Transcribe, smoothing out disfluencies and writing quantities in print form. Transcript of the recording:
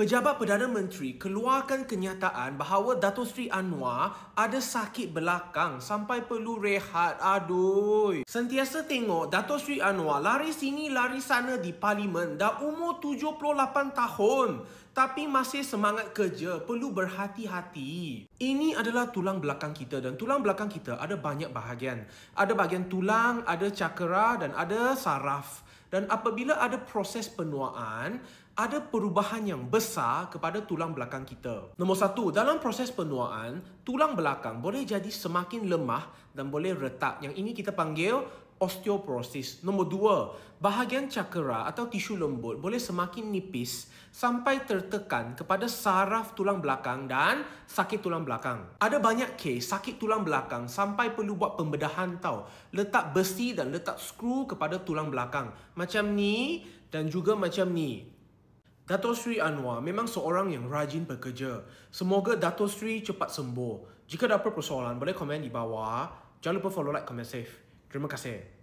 Pejabat Perdana Menteri keluarkan kenyataan bahawa Dato' Sri Anwar ada sakit belakang sampai perlu rehat. Aduh. Sentiasa tengok Dato' Sri Anwar lari sini lari sana di Parlimen. Dah umur 78 tahun. Tapi masih semangat kerja. Perlu berhati-hati. Ini adalah tulang belakang kita. Dan tulang belakang kita ada banyak bahagian. Ada bahagian tulang, ada cakra dan ada saraf. Dan apabila ada proses penuaan, ada perubahan yang besar kepada tulang belakang kita. Nombor satu, dalam proses penuaan, tulang belakang boleh jadi semakin lemah dan boleh retak. Yang ini kita panggil osteoporosis. Nombor dua, bahagian cakra atau tisu lembut boleh semakin nipis sampai tertekan kepada saraf tulang belakang dan sakit tulang belakang. Ada banyak kes sakit tulang belakang sampai perlu buat pembedahan tau. Letak besi dan letak skru kepada tulang belakang. Macam ni dan juga macam ni. Dato' Sri Anwar memang seorang yang rajin bekerja. Semoga Dato' Sri cepat sembuh. Jika ada apa persoalan, boleh komen di bawah. Jangan lupa follow, like, comment, save. Terima kasih.